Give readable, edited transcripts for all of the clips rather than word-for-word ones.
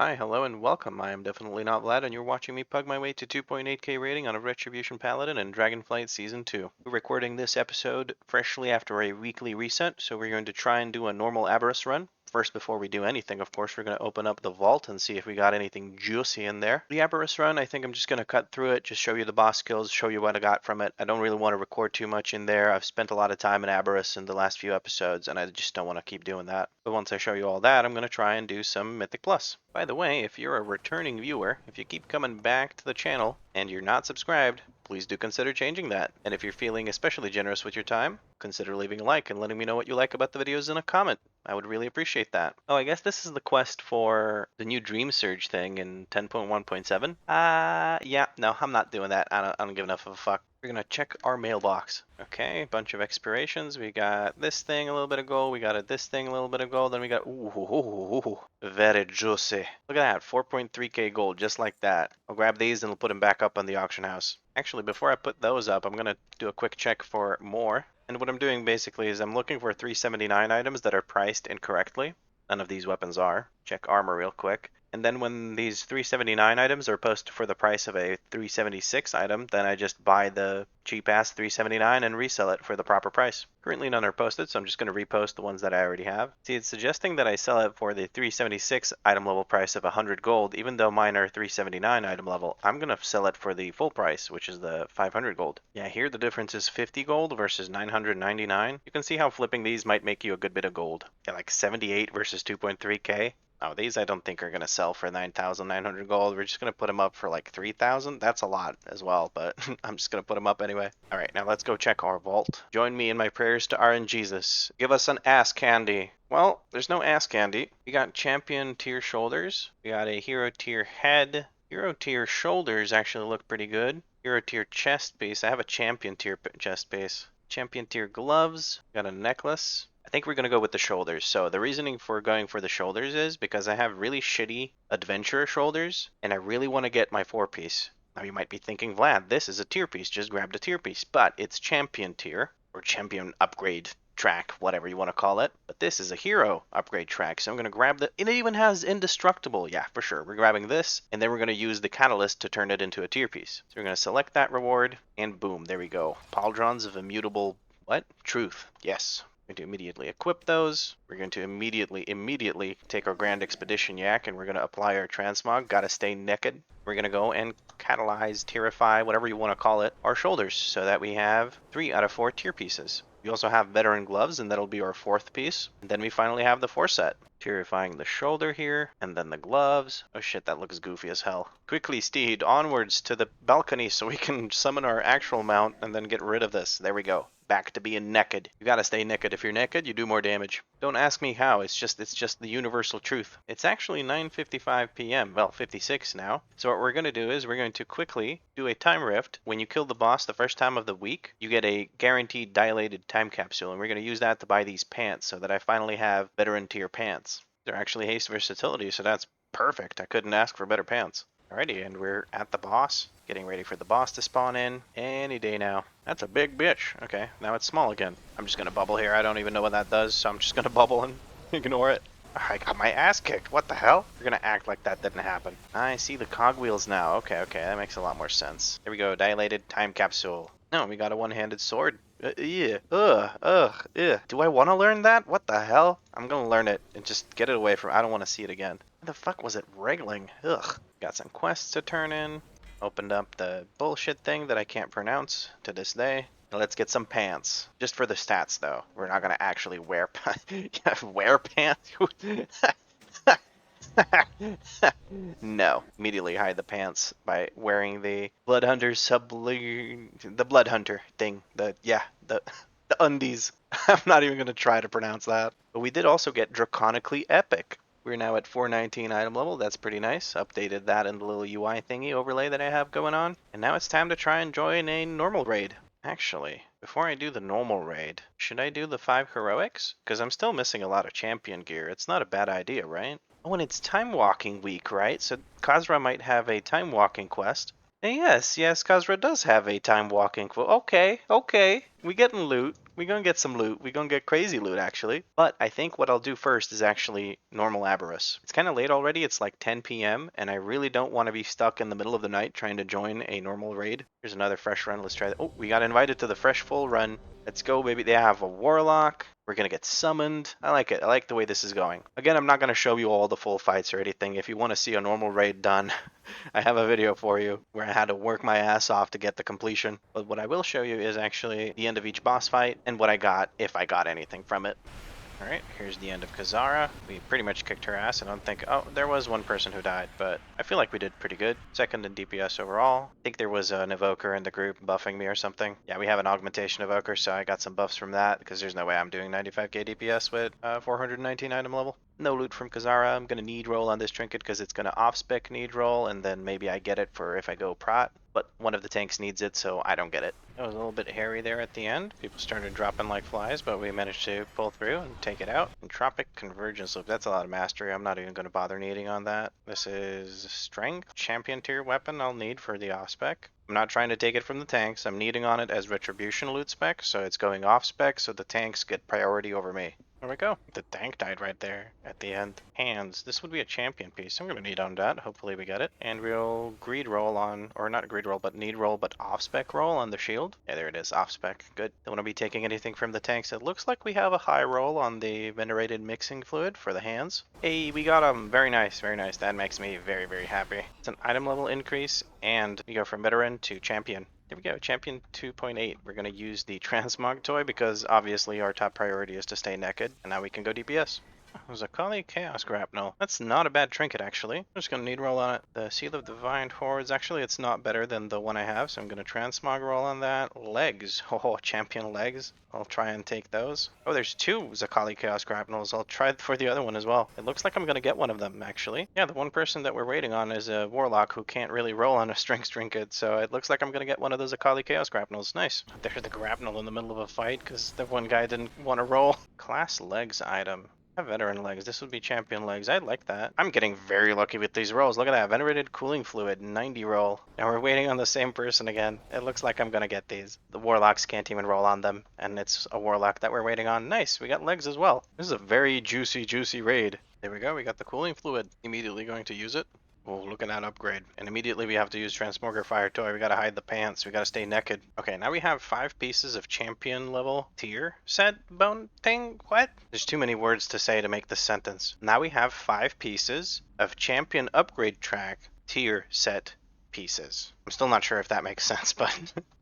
Hi, hello, and welcome. I am definitely not Vlad, and you're watching me pug my way to 2.8k rating on a Retribution Paladin and Dragonflight Season 2. We're recording this episode freshly after a weekly reset, so we're going to try and do a normal Aberrus run. First, before we do anything, of course, we're going to open up the vault and see if we got anything juicy in there. The Aberrus run, I think I'm just going to cut through it, just show you the boss skills, show you what I got from it. I don't really want to record too much in there. I've spent a lot of time in Aberrus in the last few episodes, and I just don't want to keep doing that. But once I show you all that, I'm going to try and do some Mythic Plus. By the way, if you're a returning viewer, if you keep coming back to the channel and you're not subscribed, please do consider changing that. And if you're feeling especially generous with your time, consider leaving a like and letting me know what you like about the videos in a comment. I would really appreciate that. Oh, I guess this is the quest for the new Dream Surge thing in 10.1.7. Yeah, no, I'm not doing that. I don't give enough of a fuck. We're gonna check our mailbox. Okay, bunch of expirations. We got this thing, a little bit of gold. We got this thing, a little bit of gold. Then we got, very juicy. Look at that, 4.3k gold, just like that. I'll grab these and I'll put them back up on the auction house. Actually, before I put those up, I'm gonna do a quick check for more. And what I'm doing basically is I'm looking for 379 items that are priced incorrectly. None of these weapons are. Check armor real quick. And then when these 379 items are posted for the price of a 376 item, then I just buy the cheap ass 379 and resell it for the proper price. Currently none are posted, so I'm just going to repost the ones that I already have. See, it's suggesting that I sell it for the 376 item level price of 100 gold, even though mine are 379 item level. I'm going to sell it for the full price, which is the 500 gold. Yeah, here the difference is 50 gold versus 999. You can see how flipping these might make you a good bit of gold. Yeah, like 78 versus 2.3k. Oh, these I don't think are going to sell for 9,900 gold. We're just going to put them up for like 3,000. That's a lot as well, but I'm just going to put them up anyway. All right, now let's go check our vault. Join me in my prayers to RNGesus. Give us an ass candy. Well, there's no ass candy. We got champion tier shoulders. We got a hero tier head. Hero tier shoulders actually look pretty good. Hero tier chest piece. I have a champion tier chest piece. Champion tier gloves. Got a necklace. I think we're going to go with the shoulders. So the reasoning for going for the shoulders is because I have really shitty adventurer shoulders and I really want to get my 4-piece. Now you might be thinking, Vlad, this is a tier piece, just grab the tier piece. But it's champion tier or champion upgrade track, whatever you want to call it. But this is a hero upgrade track. So I'm going to grab it even has indestructible. Yeah, for sure. We're grabbing this and then we're going to use the catalyst to turn it into a tier piece. So we're going to select that reward and boom, there we go. Pauldrons of immutable, what? Truth. Yes. We're going to immediately equip those. We're going to immediately take our Grand Expedition Yak and we're going to apply our transmog. Gotta stay naked. We're going to go and catalyze, tierify, whatever you want to call it, our shoulders so that we have 3 out of 4 tier pieces. We also have veteran gloves and that'll be our 4th piece. And then we finally have the 4 set. Tierifying the shoulder here and then the gloves. Oh shit, that looks goofy as hell. Quickly, steed, onwards to the balcony so we can summon our actual mount and then get rid of this. There we go. Back to being naked. You gotta stay naked. If you're naked, you do more damage. Don't ask me how. It's just the universal truth. It's actually 9:55 p.m. Well, 56 now. So what we're gonna do is we're going to quickly do a time rift. When you kill the boss the first time of the week, you get a guaranteed dilated time capsule, and we're gonna use that to buy these pants so that I finally have veteran tier pants. They're actually haste versatility, so that's perfect. I couldn't ask for better pants. Alrighty, and we're at the boss. Getting ready for the boss to spawn in any day now. That's a big bitch. Okay, now it's small again. I'm just gonna bubble here. I don't even know what that does, so I'm just gonna bubble and ignore it. I got my ass kicked. What the hell? You're gonna act like that didn't happen. I see the cogwheels now. Okay, that makes a lot more sense. Here we go. Dilated time capsule. No, we got a one-handed sword. Yeah. Do I want to learn that? What the hell? I'm gonna learn it and just get it away from. I don't want to see it again. What the fuck was it wriggling? Ugh. Got some quests to turn in. Opened up the bullshit thing that I can't pronounce to this day. Now let's get some pants. Just for the stats, though. We're not gonna actually wear wear pants. No. Immediately hide the pants by wearing the Blood Hunter the Blood Hunter thing. The undies. I'm not even gonna try to pronounce that. But we did also get Draconically Epic. We're now at 419 item level. That's pretty nice. Updated that in the little UI thingy overlay that I have going on. And now it's time to try and join a normal raid. Actually, before I do the normal raid, should I do the 5 heroics? Because I'm still missing a lot of champion gear. It's not a bad idea, right? Oh, and it's time walking week, right? So Khazra might have a time walking quest. And yes, Khazra does have a time walking quest. Okay. We getting loot. We gonna get some loot. We gonna get crazy loot, actually. But I think what I'll do first is actually normal Aberrus. It's kind of late already. It's like 10 p.m. and I really don't want to be stuck in the middle of the night trying to join a normal raid. Here's another fresh run. Let's try that. Oh, we got invited to the fresh full run. Let's go, baby. They have a warlock. We're going to get summoned. I like it. I like the way this is going. Again, I'm not going to show you all the full fights or anything. If you want to see a normal raid done, I have a video for you where I had to work my ass off to get the completion. But what I will show you is actually the end of each boss fight and what I got, if I got anything from it. Alright, here's the end of Kazara. We pretty much kicked her ass. I don't think... Oh, there was one person who died, but I feel like we did pretty good. Second in DPS overall. I think there was an evoker in the group buffing me or something. Yeah, we have an augmentation evoker, so I got some buffs from that, because there's no way I'm doing 95k DPS with 419 item level. No loot from Kazara. I'm going to need roll on this trinket because it's going to off-spec need roll, and then maybe I get it for if I go prot. But one of the tanks needs it, so I don't get it. It was a little bit hairy there at the end. People started dropping like flies, but we managed to pull through and take it out. Entropic Convergence Loop. That's a lot of mastery. I'm not even going to bother needing on that. This is Strength. Champion tier weapon I'll need for the off-spec. I'm not trying to take it from the tanks. I'm needing on it as Retribution loot spec, so it's going off-spec so the tanks get priority over me. There we go. The tank died right there at the end. Hands. This would be a champion piece. I'm going to need on that. Hopefully we get it. And we'll greed roll on, or not greed roll, but need roll, but off-spec roll on the shield. Yeah, there it is. Off-spec. Good. Don't want to be taking anything from the tanks. It looks like we have a high roll on the venerated mixing fluid for the hands. Hey, we got them. Very nice. Very nice. That makes me very, very happy. It's an item level increase, and we go from veteran to champion. There we go, champion 2.8. We're going to use the transmog toy because obviously our top priority is to stay naked, and now we can go DPS. There's a Kali Chaos Grapnel. That's not a bad trinket, actually. I'm just going to need roll on it. The Seal of Divine Hordes. Actually, it's not better than the one I have, so I'm going to transmog roll on that. Legs. Oh, champion legs. I'll try and take those. Oh, there's two Zakali Chaos Grapnels. I'll try for the other one as well. It looks like I'm going to get one of them, actually. Yeah, the one person that we're waiting on is a Warlock who can't really roll on a Strength trinket, so it looks like I'm going to get one of those Zakali Chaos Grapnels. Nice. There's the Grapnel in the middle of a fight because the one guy didn't want to roll. Class Legs item. Veteran legs. This would be champion legs. I like that. I'm getting very lucky with these rolls. Look at that. Venerated cooling fluid, 90 roll. Now we're waiting on the same person again. It looks like I'm going to get these. The warlocks can't even roll on them, and it's a warlock that we're waiting on. Nice. We got legs as well. This is a very juicy raid. There we go. We got the cooling fluid. Immediately going to use it. Oh, look at that upgrade. And immediately we have to use Transmogre Fire Toy. We gotta hide the pants. We gotta stay naked. Okay, now we have 5 pieces of champion level tier set bone thing. What? There's too many words to say to make this sentence. Now we have 5 pieces of champion upgrade track tier set pieces. I'm still not sure if that makes sense, but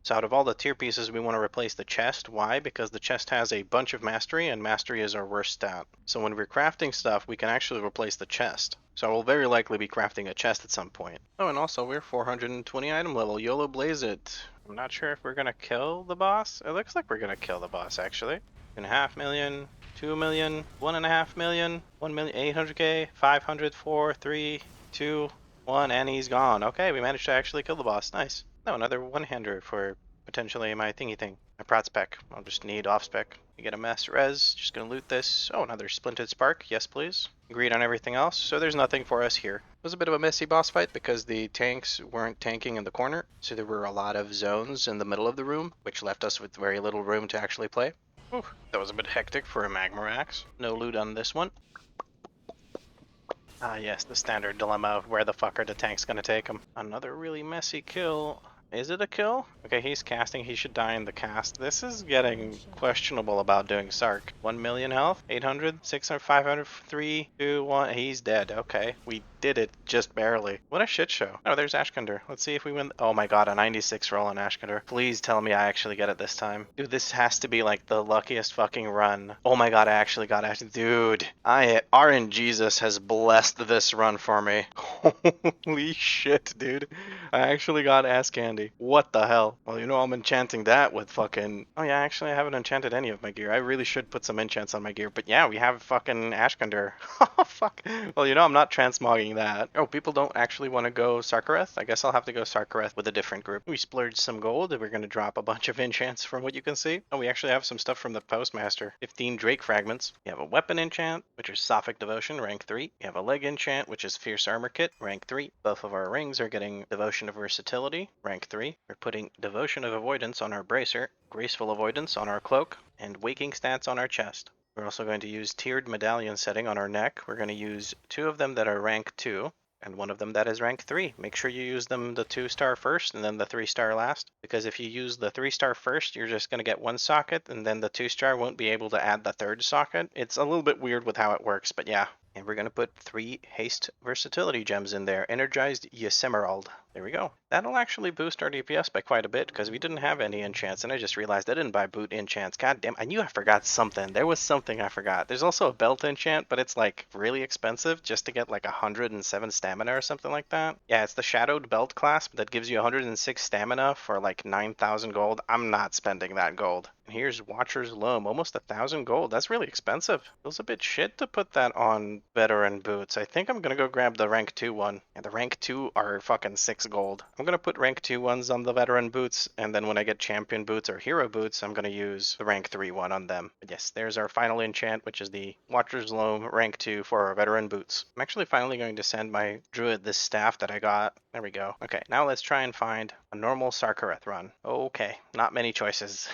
so out of all the tier pieces, we want to replace the chest. Why? Because the chest has a bunch of mastery, and mastery is our worst stat. So when we're crafting stuff, we can actually replace the chest. So we'll very likely be crafting a chest at some point. Oh, and also we're 420 item level. YOLO blaze it. I'm not sure if we're gonna kill the boss. It looks like we're gonna kill the boss, actually. 2.5 million, 2 million, 1.5 million, 1 million, 800k, 500, 4, 3, 2, 1, and he's gone. Okay, we managed to actually kill the boss. Nice. No, another one-hander for potentially my thingy thing. My prot spec. I'll just need off spec. You get a mass res. Just gonna loot this. Oh, another splinted spark. Yes, please. Agreed on everything else, so there's nothing for us here. It was a bit of a messy boss fight because the tanks weren't tanking in the corner, so there were a lot of zones in the middle of the room, which left us with very little room to actually play. Whew, that was a bit hectic for a Magma Axe. No loot on this one. Ah yes, the standard dilemma of where the fuck are the tanks gonna take him. Another really messy kill. Is it a kill? Okay, he's casting. He should die in the cast. This is getting questionable about doing Sark. 1 million health? 800? 600? 500? 3, 2, 1. He's dead. Okay. We did it just barely. What a shit show. Oh, there's Ashkander. Let's see if we win. Oh my god, a 96 roll on Ashkander. Please tell me I actually get it this time. Dude, this has to be like the luckiest fucking run. Oh my god, I actually got Ashkander. Dude, RNGesus has blessed this run for me. Holy shit, dude. I actually got ass candy. What the hell? Well, you know I'm enchanting that with fucking... Oh yeah, actually I haven't enchanted any of my gear. I really should put some enchants on my gear. But yeah, we have fucking Ashkander. Oh fuck. Well, you know I'm not transmogging doing that. Oh, people don't actually want to go Sarkareth? I guess I'll have to go Sarkareth with a different group. We splurged some gold and we're going to drop a bunch of enchants from what you can see. Oh, we actually have some stuff from the Postmaster. 15 Drake Fragments. You have a weapon enchant, which is Sophic Devotion, rank 3. You have a leg enchant, which is Fierce Armor Kit, rank 3. Both of our rings are getting Devotion of Versatility, rank 3. We're putting Devotion of Avoidance on our Bracer, Graceful Avoidance on our Cloak, and Waking Stats on our chest. We're also going to use Tiered Medallion setting on our neck. We're going to use 2 of them that are rank 2 and 1 of them that is rank 3. Make sure you use them the 2-star first and then the 3-star last, because if you use the 3-star first, you're just going to get 1 socket and then the 2-star won't be able to add the 3rd socket. It's a little bit weird with how it works, but yeah. And we're going to put 3 haste versatility gems in there. Energized Yssemerald. There we go. That'll actually boost our DPS by quite a bit because we didn't have any enchants, and I just realized I didn't buy boot enchants. God damn, I knew I forgot something. There was something I forgot. There's also a belt enchant, but it's like really expensive just to get like 107 stamina or something like that. Yeah, it's the Shadowed Belt clasp that gives you 106 stamina for like 9,000 gold. I'm not spending that gold. And here's Watcher's Loam, almost 1,000 gold. That's really expensive. Feels a bit shit to put that on veteran boots. I think I'm gonna go grab the rank 2 one. And the rank 2 are fucking 6 gold. I'm gonna put rank 2 ones on the veteran boots, and then when I get champion boots or hero boots, I'm gonna use the rank 3 one on them. But yes, there's our final enchant, which is the Watcher's Loam rank 2 for our veteran boots. I'm actually finally going to send my druid this staff that I got. There we go. Okay, now let's try and find a normal Sarkareth run. Okay, not many choices.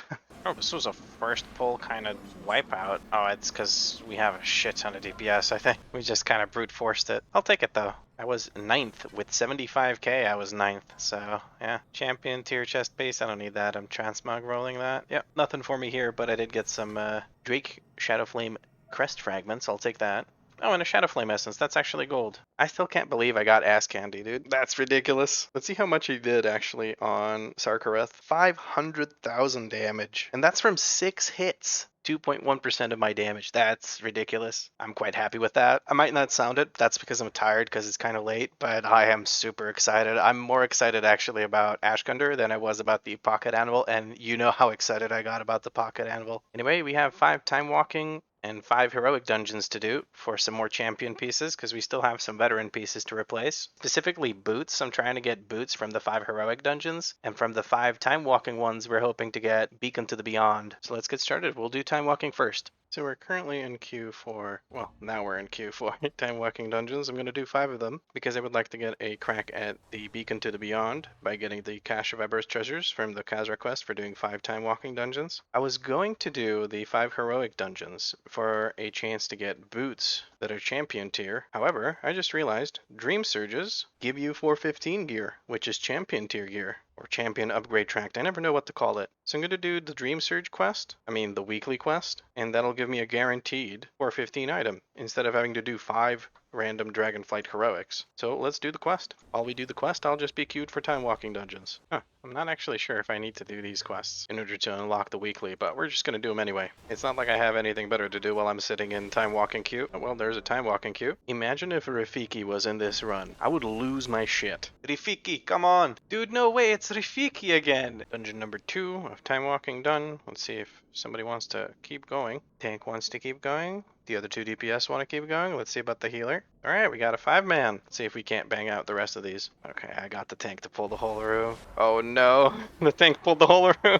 Oh, this was a first pull kind of wipeout. Oh, it's because we have a shit ton of DPS, I think. We just kind of brute forced it. I'll take it though. I was 9th with 75k. I was 9th. So yeah, champion tier chest base. I don't need that. I'm transmog rolling that. Yep, nothing for me here, but I did get some Drake Shadowflame crest fragments. I'll take that. Oh, and a Shadowflame Essence. That's actually gold. I still can't believe I got Ass Candy, dude. That's ridiculous. Let's see how much he did, actually, on Sarkareth. 500,000 damage. And that's from 6 hits. 2.1% of my damage. That's ridiculous. I'm quite happy with that. I might not sound it. That's because I'm tired because it's kind of late, but I am super excited. I'm more excited, actually, about Ashkunder than I was about the Pocket Anvil, and you know how excited I got about the Pocket Anvil. Anyway, we have 5 Time Walking and 5 heroic dungeons to do for some more champion pieces because we still have some veteran pieces to replace. Specifically boots. I'm trying to get boots from the 5 heroic dungeons, and from the 5 time walking ones we're hoping to get Beacon to the Beyond. So let's get started. We'll do time walking first. So we're currently in queue for, well, now we're in queue for time walking dungeons. I'm going to do 5 of them because I would like to get a crack at the Beacon to the Beyond by getting the Cache of Aberrus treasures from the Khazra quest for doing 5 time walking dungeons. I was going to do the 5 heroic dungeons for a chance to get boots that are champion tier. However, I just realized Dream Surges give you 415 gear, which is champion tier gear, or champion upgrade tract. I never know what to call it. So I'm going to do the Dream Surge quest, the weekly quest, and that'll give me a guaranteed 415 item instead of having to do 5 random Dragonflight heroics. So let's do the quest. While we do the quest, I'll just be queued for time walking dungeons. I'm not actually sure if I need to do these quests in order to unlock the weekly, but we're just going to do them anyway. It's not like I have anything better to do while I'm sitting in time walking queue. Oh, well, there's a time walking queue. Imagine if Rafiki was in this run. I would lose my shit. Rafiki, come on. Dude, no way, it's Rafiki again. Dungeon number 2 of time walking done. Let's see if somebody wants to keep going. Tank wants to keep going. The other 2 DPS want to keep going. Let's see about the healer. Alright, we got a 5-man. Let's see if we can't bang out the rest of these. Okay, I got the tank to pull the whole room. Oh no, the tank pulled the whole room.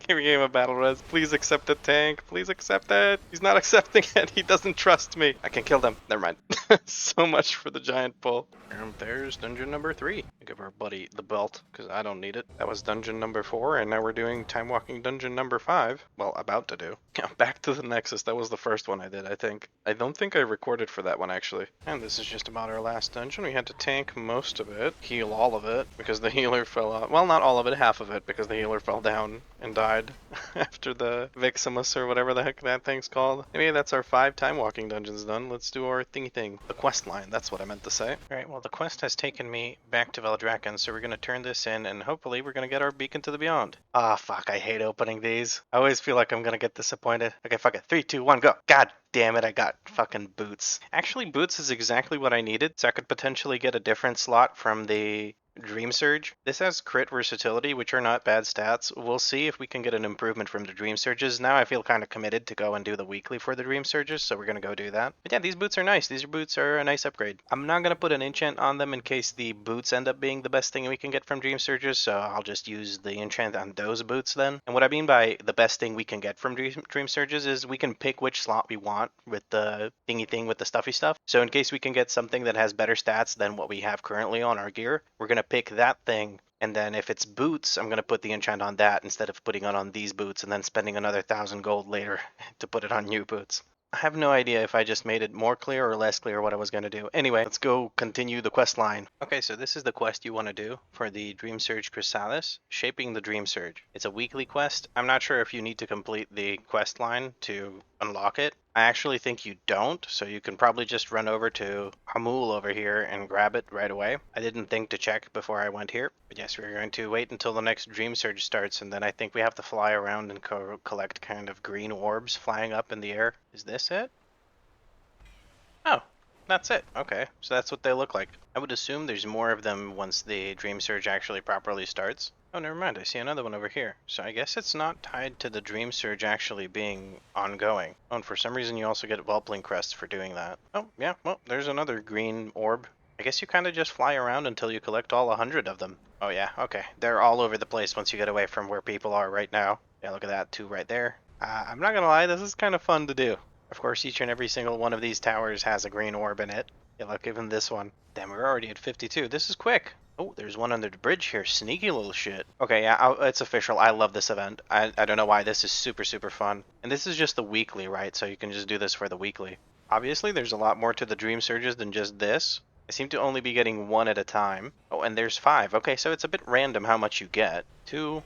Give him a battle res. Please accept the tank. Please accept it. He's not accepting it. He doesn't trust me. I can kill them. Never mind. So much for the giant pull. There's dungeon number 3. Give our buddy the belt, because I don't need it. That was dungeon number 4, and now we're doing time walking dungeon number 5. Well, about to do. Yeah, back to the Nexus. That was the first one I did, I think. I don't think I recorded for that one, actually. And this is just about our last dungeon. We had to tank most of it, heal all of it, because the healer fell out. Well, not all of it, half of it, because the healer fell down and died after the Viximus or whatever the heck that thing's called. Anyway, that's our 5 time walking dungeons done. Let's do our thingy thing. The quest line, that's what I meant to say. Alright, well, the quest has taken me back to Veldraken, so we're going to turn this in, and hopefully we're going to get our Beacon to the Beyond. Ah, fuck, I hate opening these. I always feel like I'm going to get disappointed. Okay, fuck it. 3, 2, 1, go. God damn it, I got fucking boots. Actually, boots is exactly what I needed, so I could potentially get a different slot from the Dream Surge. This has crit versatility, which are not bad stats. We'll see if we can get an improvement from the Dream Surges. Now I feel kind of committed to go and do the weekly for the Dream Surges, so we're going to go do that. But yeah, these boots are nice. These boots are a nice upgrade. I'm not going to put an enchant on them in case the boots end up being the best thing we can get from Dream Surges, so I'll just use the enchant on those boots then. And what I mean by the best thing we can get from Dream Surges is we can pick which slot we want with the thingy thing with the stuffy stuff. So in case we can get something that has better stats than what we have currently on our gear, we're going to pick that thing, and then if it's boots, I'm going to put the enchant on that instead of putting it on these boots and then spending another 1,000 gold later to put it on new boots. I have no idea if I just made it more clear or less clear what I was going to do. Anyway, let's go continue the quest line. Okay, so this is the quest you want to do for the Dream Surge Chrysalis, Shaping the Dream Surge. It's a weekly quest. I'm not sure if you need to complete the quest line to unlock it. I actually think you don't, so you can probably just run over to Hamul over here and grab it right away. I didn't think to check before I went here, but yes, we're going to wait until the next Dream Surge starts, and then I think we have to fly around and collect kind of green orbs flying up in the air. Is this it? Oh, that's it. Okay, so that's what they look like. I would assume there's more of them once the Dream Surge actually properly starts. Oh, never mind. I see another one over here. So I guess it's not tied to the Dream Surge actually being ongoing. Oh, and for some reason you also get Whelpling Crests for doing that. Oh, yeah. Well, there's another green orb. I guess you kind of just fly around until you collect all 100 of them. Oh, yeah. Okay. They're all over the place once you get away from where people are right now. Yeah, look at that. 2 right there. I'm not gonna lie. This is kind of fun to do. Of course, each and every single one of these towers has a green orb in it. Yeah, look, even this one. Damn, we're already at 52. This is quick. Oh, there's one under the bridge here. Sneaky little shit. Okay, yeah, it's official. I love this event. I don't know why. This is super, super fun. And this is just the weekly, right? So you can just do this for the weekly. Obviously, there's a lot more to the Dream Surges than just this. I seem to only be getting 1 at a time. Oh, and there's 5. Okay, so it's a bit random how much you get. 2,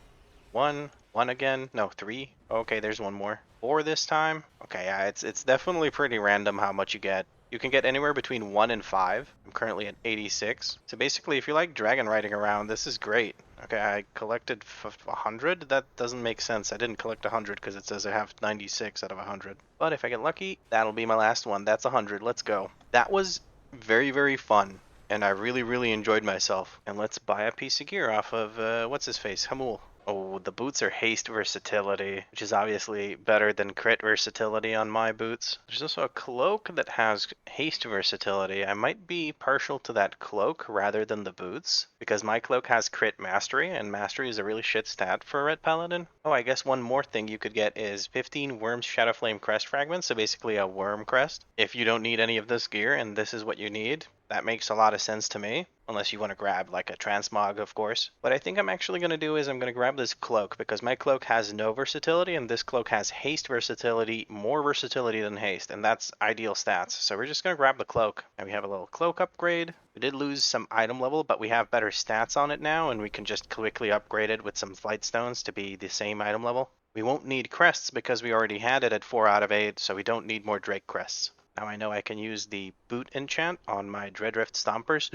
1, 1 again. No, 3. Okay, there's 1 more. 4 this time. Okay, yeah, it's definitely pretty random how much you get. You can get anywhere between 1 and 5. I'm currently at 86. So basically, if you like dragon riding around, this is great. Okay, I collected 100? That doesn't make sense. I didn't collect 100 because it says I have 96 out of 100. But if I get lucky, that'll be my last one. That's 100. Let's go. That was very, very fun. And I really, really enjoyed myself. And let's buy a piece of gear off of, what's his face? Hamul. Oh, the boots are haste versatility, which is obviously better than crit versatility on my boots. There's also a cloak that has haste versatility. I might be partial to that cloak rather than the boots, because my cloak has crit mastery, and mastery is a really shit stat for Ret Paladin. Oh, I guess one more thing you could get is 15 Worm's Shadowflame Crest Fragments, so basically a worm crest. If you don't need any of this gear and this is what you need, that makes a lot of sense to me, unless you want to grab like a transmog, of course. What I think I'm actually going to do is I'm going to grab this cloak, because my cloak has no versatility, and this cloak has haste versatility, more versatility than haste, and that's ideal stats. So we're just going to grab the cloak. And we have a little cloak upgrade. We did lose some item level, but we have better stats on it now, and we can just quickly upgrade it with some flight stones to be the same item level. We won't need crests because we already had it at 4 out of 8, so we don't need more Drake crests. Now I know I can use the boot enchant on my Dreadrift Stompers.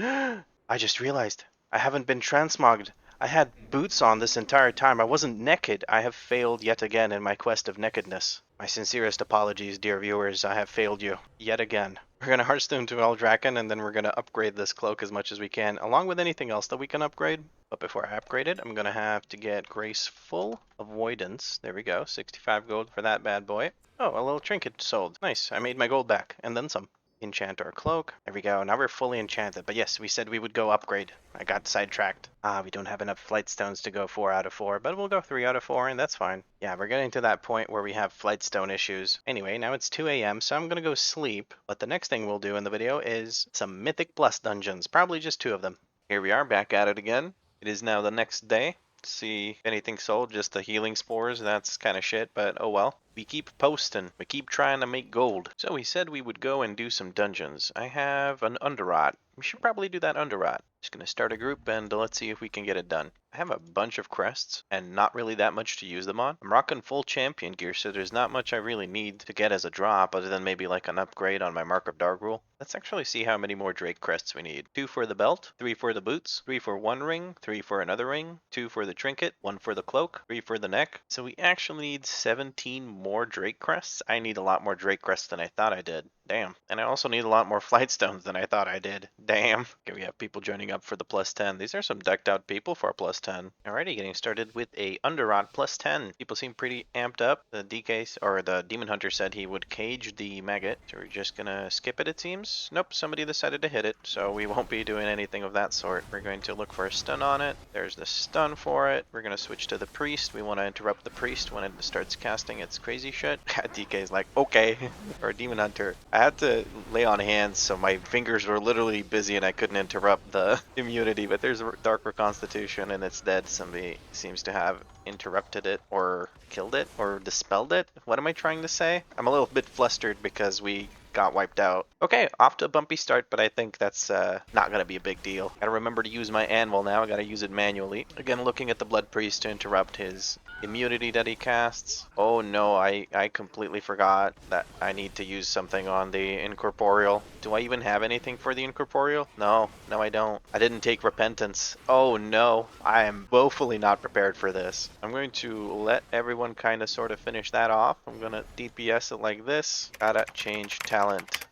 I just realized I haven't been transmogged. I had boots on this entire time. I wasn't naked. I have failed yet again in my quest of nakedness. My sincerest apologies, dear viewers. I have failed you yet again. We're going to Hearthstone to Eldraken, and then we're going to upgrade this cloak as much as we can, along with anything else that we can upgrade. But before I upgrade it, I'm going to have to get Graceful Avoidance. There we go. 65 gold for that bad boy. Oh, a little trinket sold. Nice. I made my gold back, and then some. Enchant our cloak. There we go. Now we're fully enchanted. But yes, we said we would go upgrade. I got sidetracked. We don't have enough flight stones to go 4 out of 4, but we'll go 3 out of 4, and that's fine. Yeah, we're getting to that point where we have flight stone issues. Anyway, now it's 2 a.m., so I'm going to go sleep. But the next thing we'll do in the video is some Mythic Plus dungeons. Probably just 2 of them. Here we are, back at it again. It is now the next day. See if anything sold, just the healing spores. That's kind of shit, but oh well. We keep posting. We keep trying to make gold. So we said we would go and do some dungeons. I have an Underrot. We should probably do that Underrot. Just gonna start a group and let's see if we can get it done. I have a bunch of crests and not really that much to use them on. I'm rocking full champion gear, so there's not much I really need to get as a drop other than maybe like an upgrade on my Mark of Dargrul. Let's actually see how many more Drake crests we need. 2 for the belt, 3 for the boots, 3 for one ring, 3 for another ring, 2 for the trinket, 1 for the cloak, 3 for the neck. So we actually need 17 more Drake crests. I need a lot more Drake crests than I thought I did. Damn. And I also need a lot more flight stones than I thought I did. Damn. Okay, we have people joining up for the +10. These are some decked out people for a +10. Alrighty, getting started with a Underrot +10. People seem pretty amped up. The DK, or the Demon Hunter, said he would cage the maggot. So we're just gonna skip it seems. Nope, somebody decided to hit it, so we won't be doing anything of that sort. We're going to look for a stun on it. There's the stun for it. We're gonna switch to the priest. We want to interrupt the priest when it starts casting its crazy shit. DK's like, okay. Or Demon Hunter. I had to lay on hands, so my fingers were literally busy and I couldn't interrupt the immunity, but there's a Dark Reconstitution and it's dead. Somebody seems to have interrupted it or killed it or dispelled it. What am I trying to say? I'm a little bit flustered because we got wiped out. Okay, off to a bumpy start, but I think that's not gonna be a big deal. Gotta remember to use my anvil now. I gotta use it manually. Again, looking at the Blood Priest to interrupt his immunity that he casts. Oh no, I completely forgot that I need to use something on the Incorporeal. Do I even have anything for the Incorporeal? No, I don't. I didn't take Repentance. Oh no, I am woefully not prepared for this. I'm going to let everyone kind of sort of finish that off. I'm gonna DPS it like this. Gotta change talent.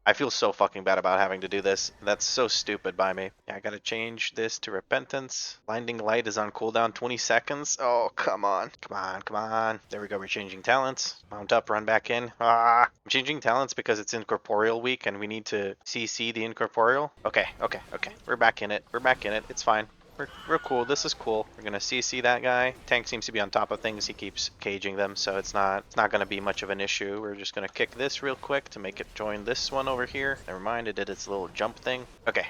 I feel so fucking bad about having to do this. That's so stupid by me. Yeah, I gotta change this to Repentance. Blinding Light is on cooldown 20 seconds. Oh, come on. Come on. There we go. We're changing talents. Mount up, run back in. I'm changing talents because it's Incorporeal week and we need to CC the Incorporeal. Okay. We're back in it. It's fine. We're cool. This is cool. We're gonna CC that guy. Tank seems to be on top of things. He keeps caging them, so it's not gonna be much of an issue. We're just gonna kick this real quick to make it join this one over here. Never mind, it did its little jump thing. Okay.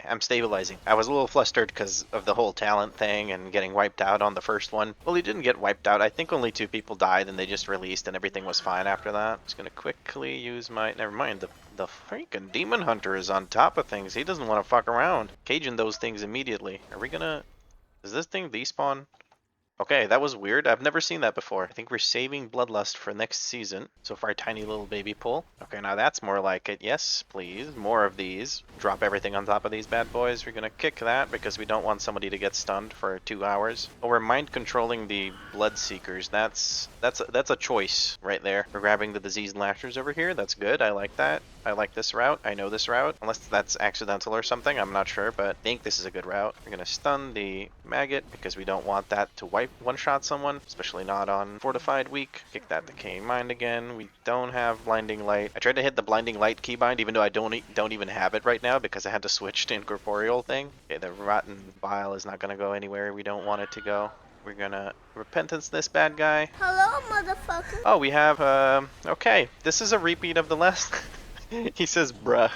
I'm stabilizing. I was a little flustered because of the whole talent thing and getting wiped out on the first one. Well, he didn't get wiped out. I think only 2 people died and they just released and everything was fine after that. Just gonna quickly use my... Never mind, the freaking Demon Hunter is on top of things. He doesn't want to fuck around. Caging those things immediately. Are we gonna... Is this thing despawn? Okay, that was weird. I've never seen that before. I think we're saving Bloodlust for next season. So for our tiny little baby pool. Okay, now that's more like it. Yes, please. More of these. Drop everything on top of these bad boys. We're gonna kick that because we don't want somebody to get stunned for 2 hours. Oh, we're mind controlling the Blood Seekers. That's a choice right there. We're grabbing the Diseased Lashers over here. That's good. I like that. I like this route. I know this route. Unless that's accidental or something. I'm not sure, but I think this is a good route. We're gonna stun the maggot because we don't want that to one-shot someone, especially not on Fortified week. Kick that Decaying Mind again. We don't have Blinding Light. I tried to hit the Blinding Light keybind even though I don't even have it right now because I had to switch to Incorporeal thing. Okay, the Rotten Vial is not gonna go anywhere we don't want it to go. We're gonna Repentance this bad guy. Hello, motherfucker. Oh, we have, okay. This is a repeat of the last... He says, bruh.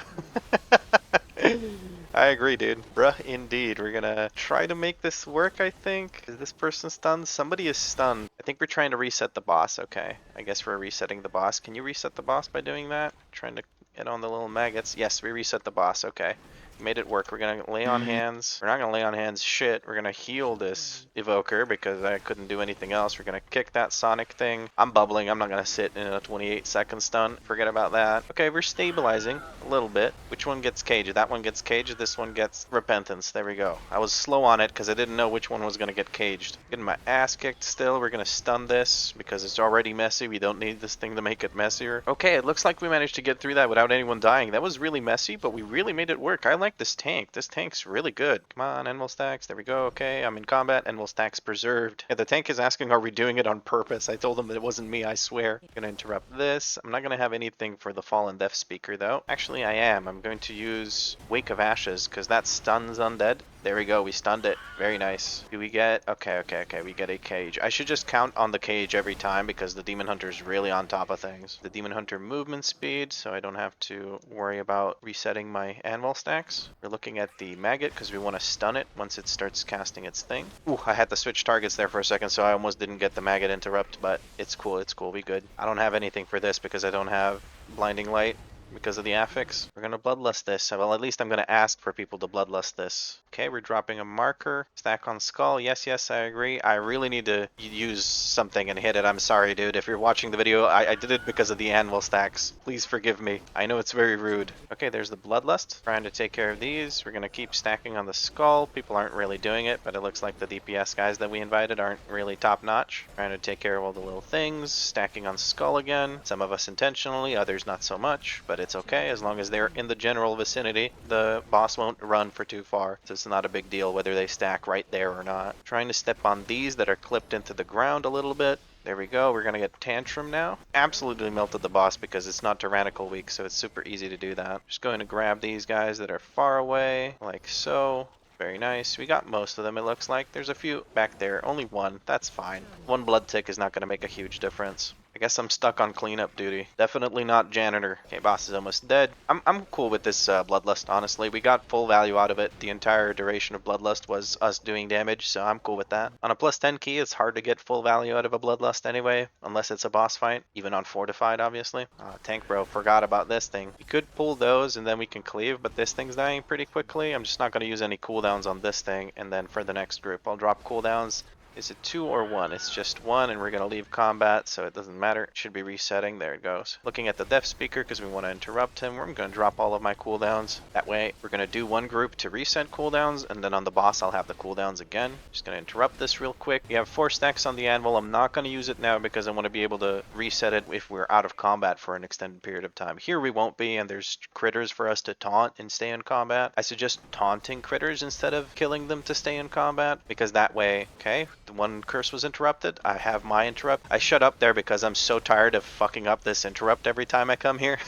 I agree, dude. Bruh, indeed. We're gonna try to make this work, I think. Is this person stunned? Somebody is stunned. I think we're trying to reset the boss. Okay. I guess we're resetting the boss. Can you reset the boss by doing that? Trying to get on the little maggots. Yes, we reset the boss. Okay. Made it work. We're gonna lay on hands. We're not gonna lay on hands shit. We're gonna heal this evoker because I couldn't do anything else. We're gonna kick that sonic thing. I'm bubbling. I'm not gonna sit in a 28-second stun. Forget about that. Okay, we're stabilizing a little bit. Which one gets caged? That one gets caged. This one gets Repentance. There we go. I was slow on it because I didn't know which one was gonna get caged. Getting my ass kicked still. We're gonna stun this because it's already messy. We don't need this thing to make it messier. Okay, it looks like we managed to get through that without anyone dying. That was really messy, but we really made it work. I like this tank. This tank's really good. Come on, Envil Stacks. There we go. Okay, I'm in combat. Envil Stacks preserved. Yeah, the tank is asking, are we doing it on purpose? I told him that it wasn't me, I swear. I'm gonna interrupt this. I'm not gonna have anything for the Fallen Death Speaker, though. Actually, I am. I'm going to use Wake of Ashes, because that stuns undead. There we go, we stunned it. Very nice. Do we get... Okay, we get a cage. I should just count on the cage every time because the Demon Hunter's really on top of things. The Demon Hunter movement speed, so I don't have to worry about resetting my Anvil Stacks. We're looking at the Maggot because we want to stun it once it starts casting its thing. Ooh, I had to switch targets there for a second, so I almost didn't get the Maggot interrupt, but it's cool, we good. I don't have anything for this because I don't have Blinding Light. Because of the affix. We're gonna bloodlust this. Well, at least I'm gonna ask for people to bloodlust this. Okay, we're dropping a marker. Stack on skull. Yes, I agree. I really need to use something and hit it. I'm sorry, dude. If you're watching the video, I did it because of the anvil stacks. Please forgive me. I know it's very rude. Okay, there's the bloodlust. Trying to take care of these. We're gonna keep stacking on the skull. People aren't really doing it, but it looks like the DPS guys that we invited aren't really top notch. Trying to take care of all the little things. Stacking on skull again. Some of us intentionally, others not so much, but it's okay as long as they're in the general vicinity. The boss won't run for too far. This It's not a big deal whether they stack right there or not. Trying to step on these that are clipped into the ground a little bit. There we go. We're going to get Tantrum now. Absolutely melted the boss because it's not Tyrannical weak, so it's super easy to do that. Just going to grab these guys that are far away, like so. Very nice. We got most of them, it looks like. There's a few back there. Only one. That's fine. One blood tick is not going to make a huge difference. I guess I'm stuck on cleanup duty. Definitely not janitor. Okay, boss is almost dead. I'm cool with this Bloodlust, honestly. We got full value out of it. The entire duration of Bloodlust was us doing damage, so I'm cool with that. On a plus 10 key, it's hard to get full value out of a Bloodlust anyway, unless it's a boss fight, even on Fortified, obviously. Tank bro, forgot about this thing. We could pull those and then we can cleave, but this thing's dying pretty quickly. I'm just not going to use any cooldowns on this thing, and then for the next group, I'll drop cooldowns. Is it 2 or 1? It's just 1, and we're going to leave combat, so it doesn't matter. It should be resetting. There it goes. Looking at the Death Speaker because we want to interrupt him. I'm going to drop all of my cooldowns. That way, we're going to do one group to reset cooldowns, and then on the boss, I'll have the cooldowns again. Just going to interrupt this real quick. We have 4 stacks on the anvil. I'm not going to use it now because I want to be able to reset it if we're out of combat for an extended period of time. Here we won't be, and there's critters for us to taunt and stay in combat. I suggest taunting critters instead of killing them to stay in combat, because that way, okay, the one curse was interrupted. I have my interrupt. I shut up there because I'm so tired of fucking up this interrupt every time I come here.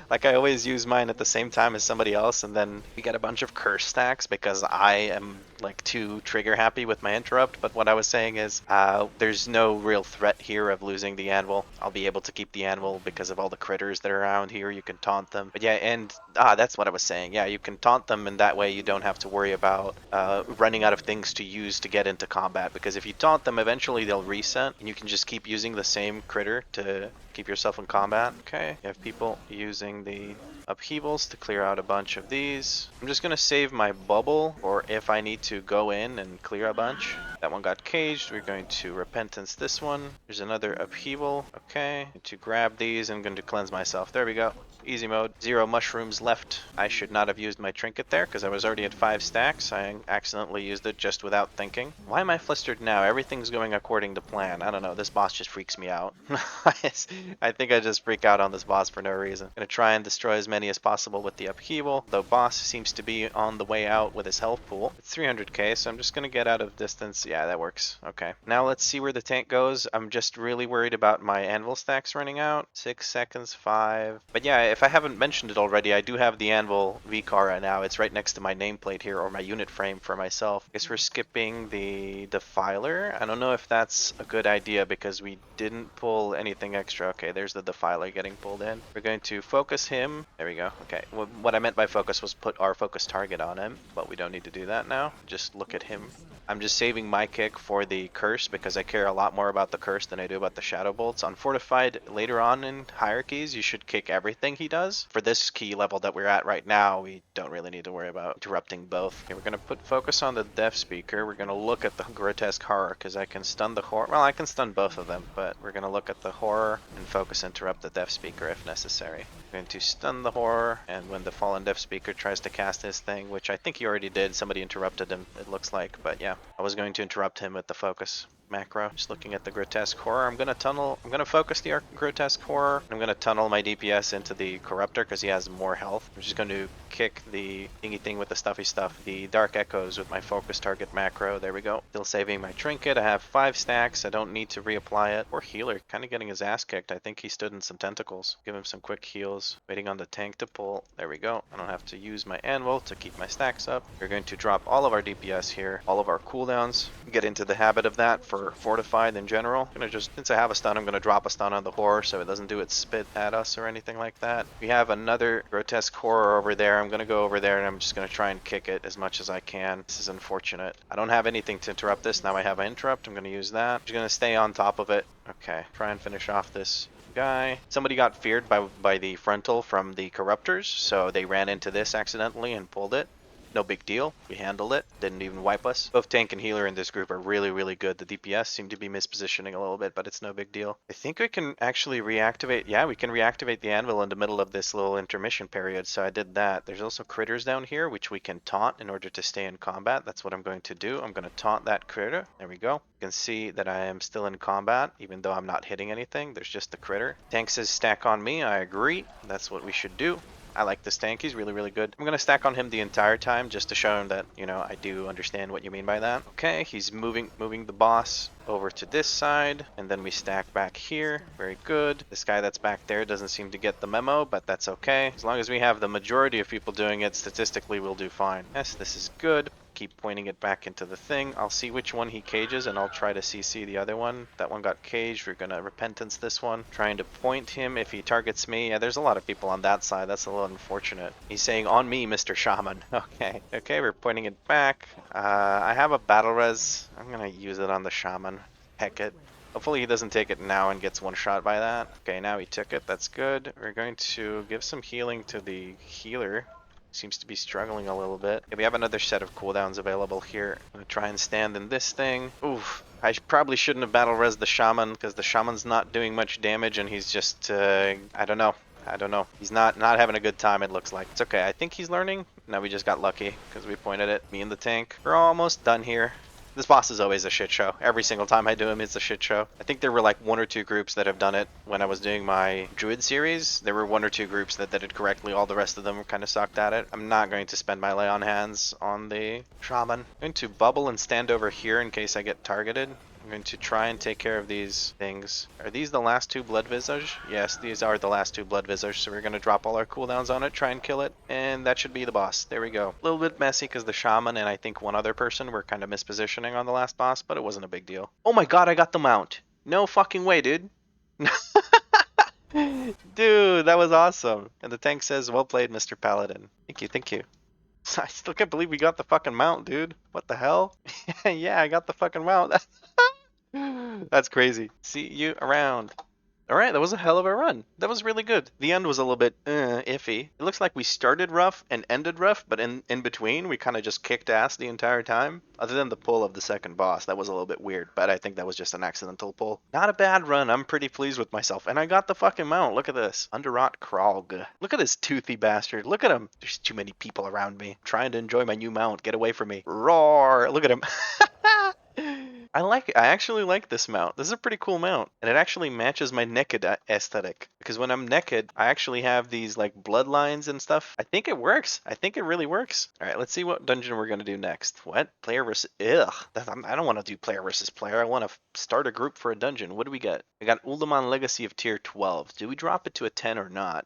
Like I always use mine at the same time as somebody else, and then we get a bunch of curse stacks because I am like too trigger happy with my interrupt. But what I was saying is there's no real threat here of losing the anvil. I'll be able to keep the anvil because of all the critters that are around here. You can taunt them. But yeah, and that's what I was saying. Yeah, you can taunt them, and that way you don't have to worry about running out of things to use to get into combat, because if you taunt them, eventually they'll reset, and you can just keep using the same critter to keep yourself in combat. Okay, you have people using the upheavals to clear out a bunch of these. I'm just going to save my bubble, or if I need to go in and clear a bunch. That one got caged. We're going to repentance this one. There's another upheaval. Okay, to grab these, I'm going to cleanse myself. There we go. Easy mode. 0 mushrooms left. I should not have used my trinket there because I was already at 5 stacks. I accidentally used it just without thinking. Why am I flustered now? Everything's going according to plan. I don't know. This boss just freaks me out. I think I just freak out on this boss for no reason. I'm going to try and destroy as many as possible with the upheaval. The boss seems to be on the way out with his health pool. It's 300k, so I'm just going to get out of distance. Yeah, that works. Okay. Now let's see where the tank goes. I'm just really worried about my anvil stacks running out. 6 seconds, 5. But yeah, if I haven't mentioned it already, I do have the anvil WeakAuras now. It's right next to my nameplate here, or my unit frame for myself. I guess we're skipping the Defiler. I don't know if that's a good idea because we didn't pull anything extra. Okay, there's the Defiler getting pulled in. We're going to focus him. There we go. Okay, what I meant by focus was put our focus target on him, but we don't need to do that now. Just look at him. I'm just saving my kick for the curse because I care a lot more about the curse than I do about the shadow bolts. On Fortified, later on in hierarchies, you should kick everything he does. For this key level that we're at right now, we don't really need to worry about interrupting both. Okay, we're going to put focus on the Death Speaker. We're going to look at the Grotesque Horror because I can stun the Horror. Well, I can stun both of them, but we're going to look at the Horror and focus interrupt the Death Speaker if necessary. We're going to stun the Horror, and when the Fallen Death Speaker tries to cast his thing, which I think he already did, somebody interrupted him, it looks like, but yeah. I was going to interrupt him with the focus macro. Just looking at the Grotesque Horror. I'm going to focus the Grotesque Horror. I'm going to tunnel my DPS into the Corruptor because he has more health. I'm just going to kick the thingy thing with the stuffy stuff, the Dark Echoes with my focus target macro. There we go. Still saving my trinket. I have 5 stacks. I don't need to reapply it. Poor healer, kind of getting his ass kicked. I think he stood in some tentacles. Give him some quick heals. Waiting on the tank to pull. There we go. I don't have to use my anvil to keep my stacks up. We're going to drop all of our DPS here, all of our cooldowns. Get into the habit of that for Fortified in general. I'm gonna just, since I have a stun, I'm gonna drop a stun on the Horror so it doesn't do its spit at us or anything like that. We have another Grotesque Horror over there. I'm gonna go over there and I'm just gonna try and kick it as much as I can. This is unfortunate. I don't have anything to interrupt this. Now I have an interrupt. I'm gonna use that. I'm just gonna stay on top of it. Okay, try and finish off this guy. Somebody got feared by the frontal from the Corruptors, so they ran into this accidentally and pulled it. No big deal. We handled it. Didn't even wipe us. Both tank and healer in this group are really, really good. The DPS seem to be mispositioning a little bit, but it's no big deal. I think we can actually reactivate. Yeah, we can reactivate the anvil in the middle of this little intermission period, so I did that. There's also critters down here, which we can taunt in order to stay in combat. That's what I'm going to do. I'm going to taunt that critter. There we go. You can see that I am still in combat, even though I'm not hitting anything. There's just the critter. Tank says stack on me. I agree. That's what we should do. I like this tank. He's really, really good. I'm going to stack on him the entire time just to show him that, you know, I do understand what you mean by that. Okay, he's moving the boss over to this side, and then we stack back here. Very good. This guy that's back there doesn't seem to get the memo, but that's okay. As long as we have the majority of people doing it, statistically we'll do fine. Yes, this is good. Keep pointing it back into the thing. I'll see which one he cages, and I'll try to CC the other one. That one got caged. We're gonna repentance this one. Trying to point him if he targets me. Yeah, there's a lot of people on that side. That's a little unfortunate. He's saying, on me, Mr. Shaman. Okay. Okay, we're pointing it back. I have a battle res. I'm gonna use it on the Shaman. Heck it. Hopefully he doesn't take it now and gets one shot by that. Okay, now he took it. That's good. We're going to give some healing to the healer. Seems to be struggling a little bit. Okay, we have another set of cooldowns available here. I'm gonna try and stand in this thing. Oof. I probably shouldn't have battle res the Shaman because the Shaman's not doing much damage and he's just, I don't know. I don't know. He's not having a good time, it looks like. It's okay. I think he's learning. No, we just got lucky because we pointed at me in the tank. We're almost done here. This boss is always a shit show. Every single time I do him, it's a shit show. I think there were like 1 or 2 groups that have done it when I was doing my Druid series. There were 1 or 2 groups that did it correctly. All the rest of them kind of sucked at it. I'm not going to spend my lay on hands on the Shaman. I'm going to bubble and stand over here in case I get targeted. I'm going to try and take care of these things. Are these the last 2 Blood Visage? Yes, these are the last 2 Blood Visage, so we're going to drop all our cooldowns on it, try and kill it, and that should be the boss. There we go. A little bit messy because the Shaman and I think 1 other person were kind of mispositioning on the last boss, but it wasn't a big deal. Oh my god, I got the mount! No fucking way, dude. Dude, that was awesome. And the tank says, well played, Mr. Paladin. Thank you, thank you. I still can't believe we got the fucking mount, dude. What the hell? Yeah, I got the fucking mount. That's crazy. See you around. Alright, that was a hell of a run. That was really good. The end was a little bit iffy. It looks like we started rough and ended rough, but in between, we kind of just kicked ass the entire time. Other than the pull of the second boss, that was a little bit weird, but I think that was just an accidental pull. Not a bad run. I'm pretty pleased with myself. And I got the fucking mount. Look at this. Underrot Krog. Look at this toothy bastard. Look at him. There's too many people around me. I'm trying to enjoy my new mount. Get away from me. Roar. Look at him. I actually like this mount. This is a pretty cool mount. And it actually matches my naked aesthetic. Because when I'm naked, I actually have these like bloodlines and stuff. I think it works. I think it really works. Alright, let's see what dungeon we're going to do next. What? Player versus... Ugh. I don't want to do player versus player. I want to start a group for a dungeon. What do we get? I got Uldaman Legacy of tier 12. Do we drop it to a 10 or not?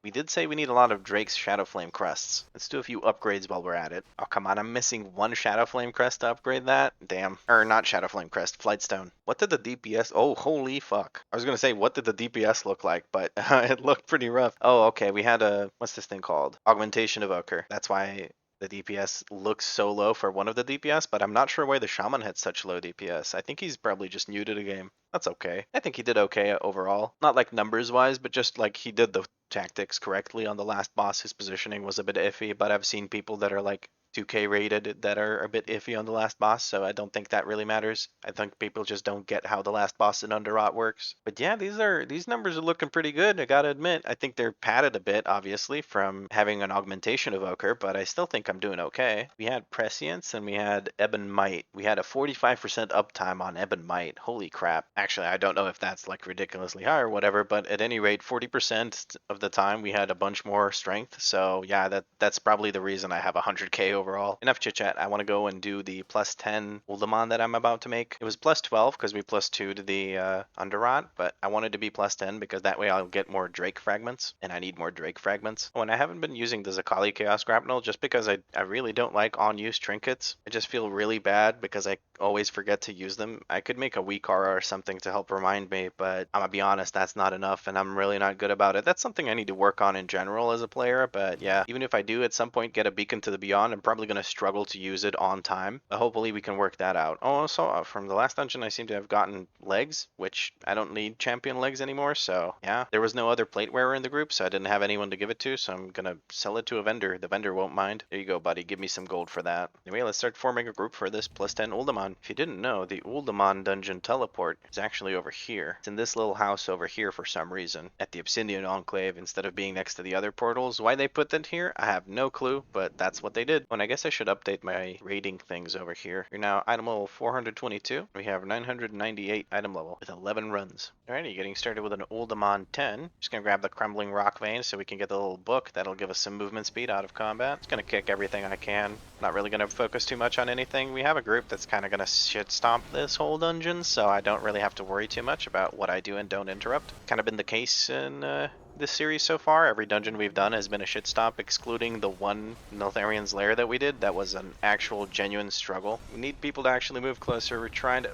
We did say we need a lot of Drake's Shadowflame crests. Let's do a few upgrades while we're at it. Oh, come on, I'm missing 1 Shadowflame crest to upgrade that? Damn. Or not Shadowflame crest, Flightstone. What did the DPS... Oh, holy fuck. I was gonna say, what did the DPS look like? But it looked pretty rough. Oh, okay, we had a... What's this thing called? Augmentation Evoker. That's why... The DPS looks so low for one of the DPS, but I'm not sure why the Shaman had such low DPS. I think he's probably just new to the game. That's okay. I think he did okay overall. Not like numbers wise, but just like he did the tactics correctly on the last boss. His positioning was a bit iffy, but I've seen people that are like 2k rated that are a bit iffy on the last boss, so I don't think that really matters. I think people just don't get how the last boss in Underrot works. But yeah, these numbers are looking pretty good, I gotta admit. I think they're padded a bit, obviously, from having an augmentation evoker, but I still think I'm doing okay. We had Prescience and we had Ebon Might. We had a 45% uptime on Ebon Might. Holy crap. Actually, I don't know if that's like ridiculously high or whatever, but at any rate, 40% of the time we had a bunch more strength. So yeah, that's probably the reason I have 100k overall. Enough chit chat. I want to go and do the plus 10 Uldaman that I'm about to make. It was plus 12 because we plus 2 to the Underrot, but I wanted to be plus 10 because that way I'll get more Drake fragments, and I need more Drake fragments. Oh, and I haven't been using the Zakali Chaos Grapnel just because I really don't like on-use trinkets. I just feel really bad because I always forget to use them. I could make a WeakAuras or something to help remind me, but I'm gonna be honest, that's not enough, and I'm really not good about it. That's something I need to work on in general as a player, but yeah, even if I do at some point get a Beacon to the Beyond, I'm probably gonna struggle to use it on time, but hopefully we can work that out. Oh, also from the last dungeon I seem to have gotten legs, which I don't need champion legs anymore, so yeah. There was no other plate wearer in the group, so I didn't have anyone to give it to, so I'm gonna sell it to a vendor. The vendor won't mind. There you go, buddy. Give me some gold for that. Anyway, let's start forming a group for this plus 10 Uldaman. If you didn't know, the Uldaman dungeon teleport is actually over here. It's in this little house over here for some reason, at the Obsidian Enclave, instead of being next to the other portals. Why they put that here, I have no clue, but that's what they did. When and I guess I should update my rating things over here. You're now item level 422. We have 998 item level with 11 runs. Alrighty, getting started with an Uldaman 10. Just gonna grab the Crumbling Rock Vein so we can get the little book. That'll give us some movement speed out of combat. Just gonna kick everything I can. Not really gonna focus too much on anything. We have a group that's kind of gonna shit stomp this whole dungeon, so I don't really have to worry too much about what I do and don't interrupt. Kind of been the case in this series so far. Every dungeon we've done has been a shit stomp, excluding the one Neltharian's Lair that we did. That was an actual genuine struggle. We need people to actually move closer. We're trying to...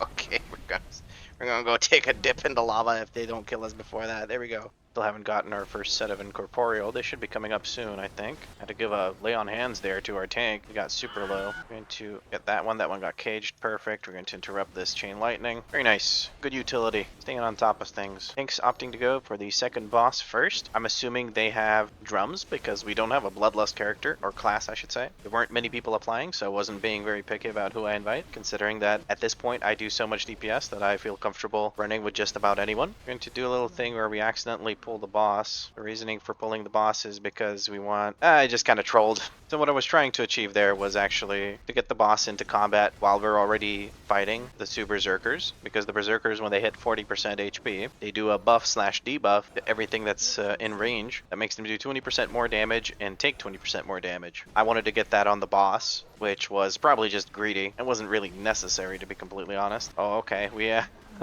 Okay, we're gonna go take a dip into lava if they don't kill us before that. There we go. Still haven't gotten our first set of Incorporeal. They should be coming up soon, I think. Had to give a lay on hands there to our tank. We got super low. We're going to get that one. That one got caged. Perfect. We're going to interrupt this chain lightning. Very nice. Good utility. Staying on top of things. Tank's opting to go for the second boss first. I'm assuming they have drums because we don't have a Bloodlust character, or class I should say. There weren't many people applying, so I wasn't being very picky about who I invite, considering that at this point I do so much DPS that I feel comfortable running with just about anyone. We're going to do a little thing where we accidentally pull the boss. The reasoning for pulling the boss is because we want... I just kind of trolled. So what I was trying to achieve there was actually to get the boss into combat while we're already fighting the two berserkers, because the berserkers, when they hit 40% HP, they do a buff/debuff to everything that's in range. That makes them do 20% more damage and take 20% more damage. I wanted to get that on the boss, which was probably just greedy. It wasn't really necessary, to be completely honest. Oh, okay.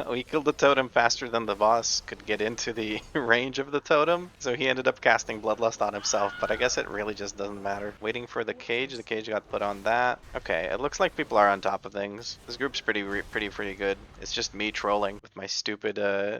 We killed the totem faster than the boss could get into the range of the totem, so he ended up casting Bloodlust on himself, but I guess it really just doesn't matter. Waiting for the cage got put on that. Okay, it looks like people are on top of things. This group's pretty good. It's just me trolling with my stupid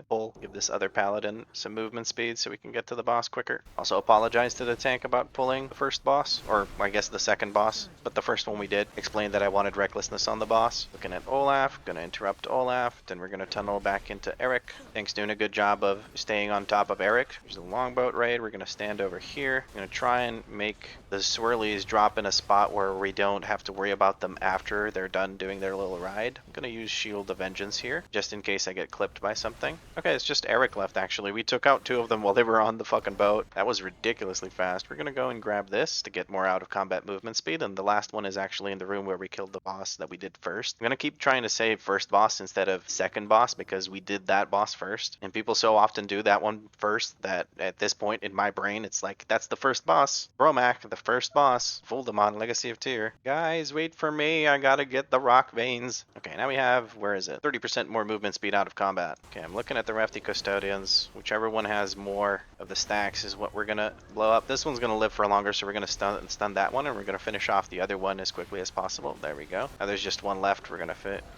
pull. Give this other paladin some movement speed so we can get to the boss quicker. Also apologize to the tank about pulling the first boss, or I guess the second boss, but the first one we did. Explained that I wanted recklessness on the boss. Looking at Olaf, gonna interrupt Olaf, then we're gonna tunnel back into Eric. Tank's doing a good job of staying on top of Eric. There's a longboat raid. We're going to stand over here. We're going to try and make the swirlies drop in a spot where we don't have to worry about them after they're done doing their little ride. I'm going to use Shield of Vengeance here, just in case I get clipped by something. Okay, it's just Eric left, actually. We took out two of them while they were on the fucking boat. That was ridiculously fast. We're going to go and grab this to get more out of combat movement speed, and the last one is actually in the room where we killed the boss that we did first. I'm going to keep trying to save first boss instead of second boss, because we did that boss first, and people so often do that one first that at this point in my brain it's like, that's the first boss. Bromac, the first boss. Uldaman, Legacy of Tyr. Guys, wait for me, I gotta get the rock veins. Okay, now we have, where is it? 30% more movement speed out of combat. Okay, I'm looking at the Refty Custodians. Whichever one has more of the stacks is what we're gonna blow up. This one's gonna live for longer, so we're gonna stun that one, and we're gonna finish off the other one as quickly as possible. There we go. Now there's just one left. We're gonna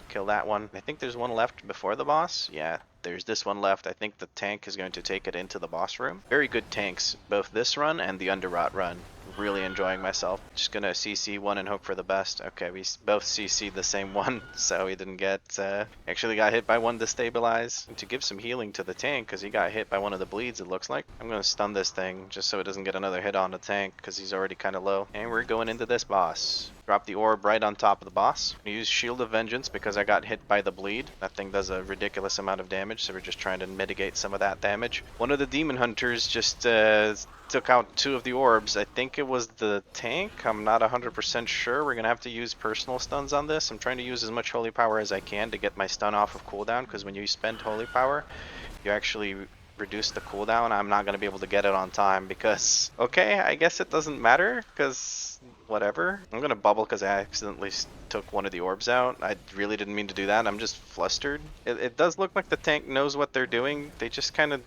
kill that one. I think there's one left before the boss. Yeah, there's this one left. I think the tank is going to take it into the boss room. Very good tanks, both this run and the Underrot run. Really enjoying myself. Just gonna CC one and hope for the best. Okay, we both CC'd the same one, so he didn't get... actually got hit by one to stabilize. And to give some healing to the tank, because he got hit by one of the bleeds, it looks like. I'm gonna stun this thing, just so it doesn't get another hit on the tank, because he's already kind of low. And we're going into this boss. Drop the orb right on top of the boss. I use Shield of Vengeance because I got hit by the bleed. That thing does a ridiculous amount of damage, so we're just trying to mitigate some of that damage. One of the demon hunters just took out two of the orbs. I think it was the tank. I'm not 100% sure. We're going to have to use personal stuns on this. I'm trying to use as much holy power as I can to get my stun off of cooldown, because when you spend holy power, you actually reduce the cooldown. I'm not going to be able to get it on time because, okay, I guess it doesn't matter because whatever. I'm going to bubble because I accidentally took one of the orbs out. I really didn't mean to do that. I'm just flustered. It does look like the tank knows what they're doing. They just kind of...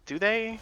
do they?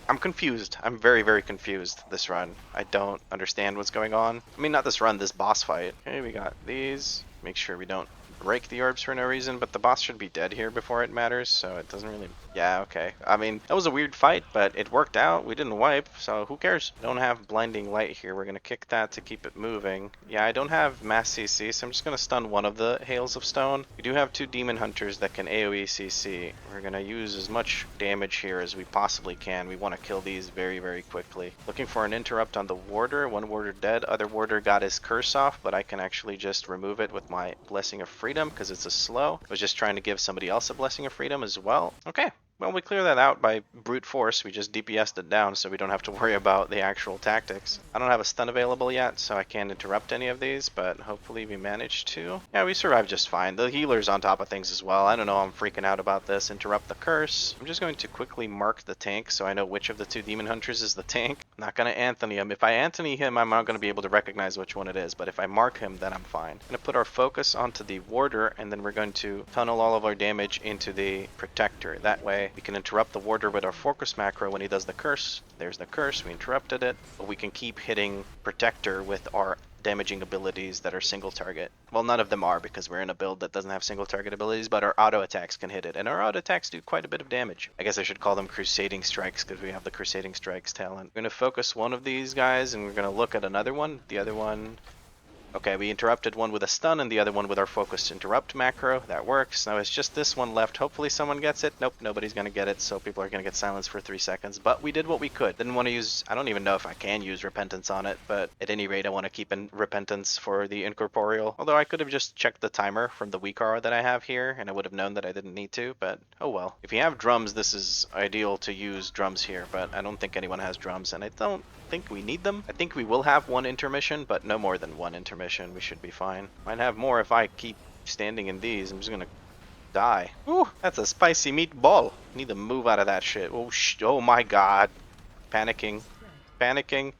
I'm confused. I'm very, very confused this run. I don't understand what's going on. I mean, not this run, this boss fight. Okay, we got these. Make sure we don't break the orbs for no reason, but the boss should be dead here before it matters, so it doesn't really... Yeah, okay. I mean, that was a weird fight, but it worked out. We didn't wipe, so who cares? Don't have blinding light here. We're gonna kick that to keep it moving. Yeah, I don't have mass CC, so I'm just gonna stun one of the Hails of Stone. We do have two demon hunters that can AoE CC. We're gonna use as much damage here as we possibly can. We want to kill these very, very quickly. Looking for an interrupt on the warder. One warder dead. Other warder got his curse off, but I can actually just remove it with my Blessing of Freedom because it's a slow. I was just trying to give somebody else a Blessing of Freedom as well. Okay. Well, we clear that out by brute force. We just DPS'd it down so we don't have to worry about the actual tactics. I don't have a stun available yet, so I can't interrupt any of these, but hopefully we manage to. Yeah, we survived just fine. The healer's on top of things as well. I don't know, I'm freaking out about this. Interrupt the curse. I'm just going to quickly mark the tank so I know which of the two demon hunters is the tank. I'm not going to Anthony him. If I Anthony him, I'm not going to be able to recognize which one it is, but if I mark him, then I'm fine. I'm going to put our focus onto the warder, and then we're going to tunnel all of our damage into the protector. That way, we can interrupt the warder with our focus macro when he does the curse. There's the curse, we interrupted it, but we can keep hitting protector with our damaging abilities that are single target. Well, none of them are because we're in a build that doesn't have single target abilities, but our auto attacks can hit it, and our auto attacks do quite a bit of damage. I guess I should call them crusading strikes because we have the crusading strikes talent. We're going to focus one of these guys and we're going to look at another one. The other one... Okay, we interrupted one with a stun and the other one with our focused interrupt macro. That works. Now it's just this one left. Hopefully someone gets it. Nope, nobody's going to get it, so people are going to get silenced for 3 seconds. But we did what we could. Didn't want to use... I don't even know if I can use Repentance on it, but at any rate I want to keep in Repentance for the Incorporeal. Although I could have just checked the timer from the WeakAuras that I have here, and I would have known that I didn't need to, but oh well. If you have drums, this is ideal to use drums here, but I don't think anyone has drums, and I don't think we need them. I think we will have one intermission, but no more than one intermission. We should be fine. Might have more if I keep standing in these. I'm just gonna die. Ooh, that's a spicy meatball. Need to move out of that shit. Oh, oh my god. Panicking. Panicking.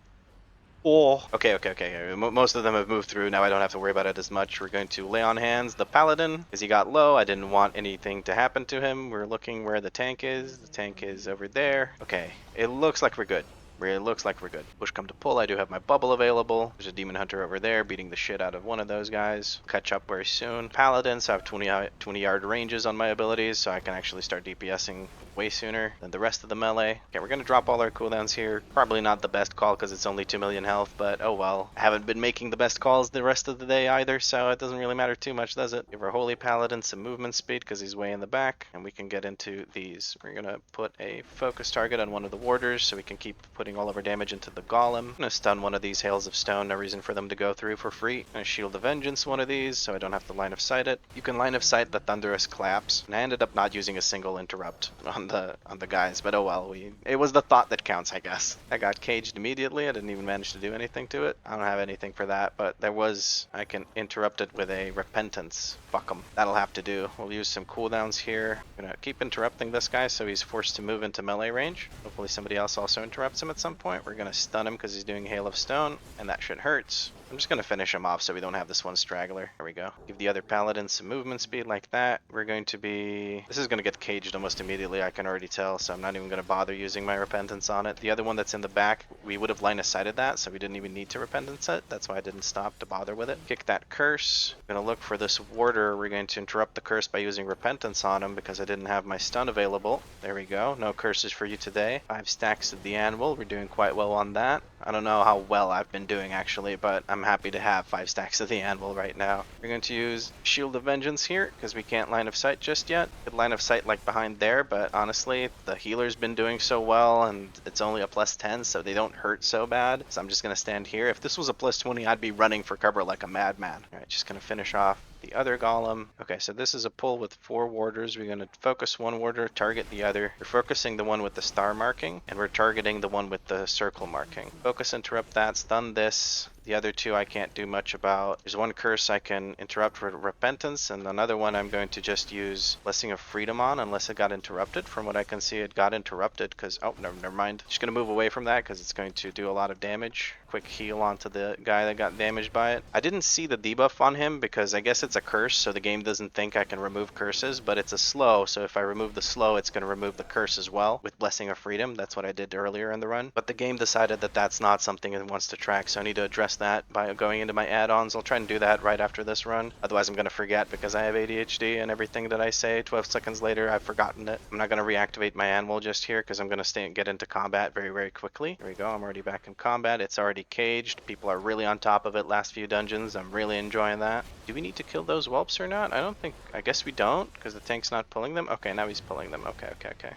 Oh. Okay. Most of them have moved through. Now I don't have to worry about it as much. We're going to lay on hands the paladin because he got low. I didn't want anything to happen to him. We're looking where the tank is. The tank is over there. Okay. It looks like we're good. It looks like we're good. Push come to pull. I do have my bubble available. There's a demon hunter over there beating the shit out of one of those guys. Catch up very soon. Paladin, so I have 20 yard ranges on my abilities, so I can actually start DPSing way sooner than the rest of the melee. Okay, we're going to drop all our cooldowns here. Probably not the best call because it's only 2 million health, but oh well. I haven't been making the best calls the rest of the day either, so it doesn't really matter too much, does it? Give our Holy Paladin some movement speed because he's way in the back, and we can get into these. We're going to put a focus target on one of the warders so we can keep putting all of our damage into the golem. I'm going to stun one of these Hails of Stone, no reason for them to go through for free. I'm going to Shield of Vengeance one of these so I don't have to line of sight it. You can line of sight the Thunderous Collapse, and I ended up not using a single interrupt on the guys, but oh well, it was the thought that counts, I guess. I got caged immediately. I didn't even manage to do anything to it. I don't have anything for that, but I can interrupt it with a Repentance. Fuck him. That'll have to do. We'll use some cooldowns here. I'm gonna keep interrupting this guy so he's forced to move into melee range. Hopefully somebody else also interrupts him at some point. We're gonna stun him because he's doing Hail of Stone, and that shit hurts. I'm just going to finish him off so we don't have this one straggler. There we go. Give the other paladin some movement speed like that. We're going to be... This is going to get caged almost immediately, I can already tell, so I'm not even going to bother using my Repentance on it. The other one that's in the back, we would have line of sighted that, so we didn't even need to Repentance it. That's why I didn't stop to bother with it. Kick that curse. I'm going to look for this warder. We're going to interrupt the curse by using Repentance on him because I didn't have my stun available. There we go. No curses for you today. 5 stacks of the anvil. We're doing quite well on that. I don't know how well I've been doing actually, but I'm happy to have 5 stacks of the anvil right now. We're going to use Shield of Vengeance here because we can't line of sight just yet. Could line of sight like behind there, but honestly the healer's been doing so well and it's only a +10, so they don't hurt so bad. So I'm just going to stand here. If this was a +20, I'd be running for cover like a madman. Alright, just going to finish off the other golem. Okay, so this is a pull with 4 warders. We're going to focus one warder, target the other. We're focusing the one with the star marking, and we're targeting the one with the circle marking. Focus, interrupt that, stun this. The other 2 I can't do much about. There's one curse I can interrupt with Repentance, and another one I'm going to just use Blessing of Freedom on unless it got interrupted. From what I can see, it got interrupted because... Oh, never mind. Just going to move away from that because it's going to do a lot of damage. Quick heal onto the guy that got damaged by it. I didn't see the debuff on him because I guess it's a curse, so the game doesn't think I can remove curses, but it's a slow, so if I remove the slow, it's going to remove the curse as well with Blessing of Freedom. That's what I did earlier in the run. But the game decided that that's not something it wants to track, so I need to address that by going into my add-ons. I'll try and do that right after this run. Otherwise, I'm going to forget because I have ADHD and everything that I say 12 seconds later, I've forgotten it. I'm not going to reactivate my anvil just here because I'm going to stay and get into combat very, very quickly. There we go. I'm already back in combat. It's already caged. People are really on top of it last few dungeons. I'm really enjoying that. Do we need to kill those whelps or not? I don't think, I guess we don't, because the tank's not pulling them. Okay, now he's pulling them. Okay.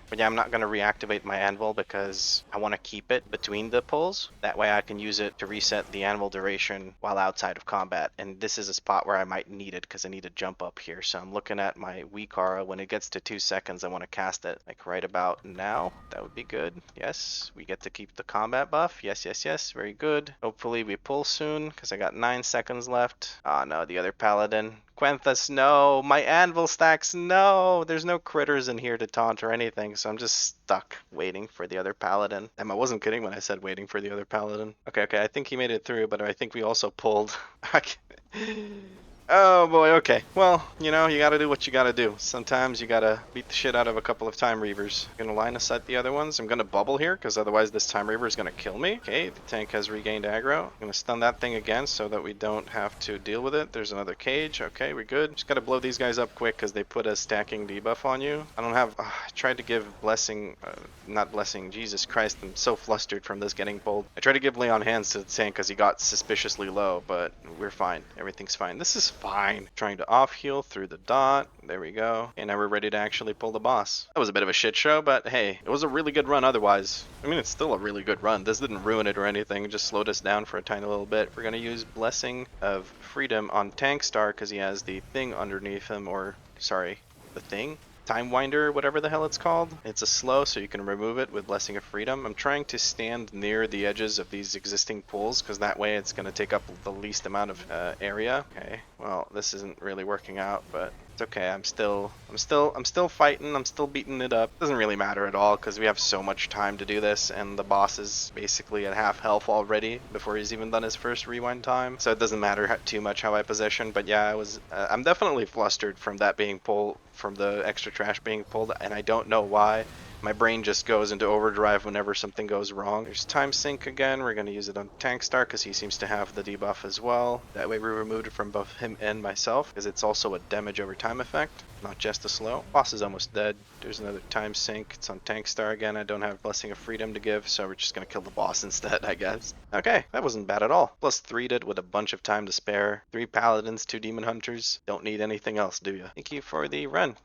But yeah, I'm not going to reactivate my anvil because I want to keep it between the pulls. That way I can use it to reset the anvil duration while outside of combat. And this is a spot where I might need it because I need to jump up here. So I'm looking at my WeakAuras. When it gets to 2 seconds, I want to cast it like right about now. That would be good. Yes, we get to keep the combat buff. Yes. Very good. Hopefully we pull soon because I got 9 seconds left. Oh no, the other paladin. Quenthus, no. My anvil stacks, no. There's no critters in here to taunt or anything, so I'm just stuck waiting for the other paladin. And I wasn't kidding when I said waiting for the other paladin. Okay, I think he made it through, but I think we also pulled. Oh boy, okay. Well, you know, you gotta do what you gotta do. Sometimes you gotta beat the shit out of a couple of Time Reavers. I'm gonna line aside the other ones. I'm gonna bubble here, because otherwise this Time Reaver is gonna kill me. Okay, the tank has regained aggro. I'm gonna stun that thing again so that we don't have to deal with it. There's another cage. Okay, we're good. Just gotta blow these guys up quick, because they put a stacking debuff on you. I don't have... I tried to give blessing... not blessing, Jesus Christ, I'm so flustered from this getting pulled. I tried to give lay on hands to the tank because he got suspiciously low, but we're fine. Everything's fine. This is fine. Trying to off heal through the dot. There we go. And now we're ready to actually pull the boss. That was a bit of a shit show, but hey, it was a really good run otherwise. I mean, it's still a really good run. This didn't ruin it or anything. It just slowed us down for a tiny little bit. We're going to use Blessing of Freedom on Tank Star because he has the thing underneath him, or, sorry, the thing? Time Winder, whatever the hell it's called. It's a slow, so you can remove it with Blessing of Freedom. I'm trying to stand near the edges of these existing pools, because that way it's going to take up the least amount of area. Okay, well, this isn't really working out, but it's okay. I'm still fighting. I'm still beating it up. Doesn't really matter at all, because we have so much time to do this, and the boss is basically at half health already before he's even done his first rewind time. So it doesn't matter too much how I position. But yeah, I'm definitely flustered from that being pulled, from the extra trash being pulled, and I don't know why. My brain just goes into overdrive whenever something goes wrong. There's Time Sink again. We're going to use it on Tank Star because he seems to have the debuff as well. That way we removed it from both him and myself, because it's also a damage over time effect, not just a slow. Boss is almost dead. There's another Time Sink. It's on Tank Star again. I don't have Blessing of Freedom to give, so we're just going to kill the boss instead, I guess. Okay, that wasn't bad at all. Plus 3'd it with a bunch of time to spare. 3 Paladins, 2 Demon Hunters. Don't need anything else, do you? Thank you for the run.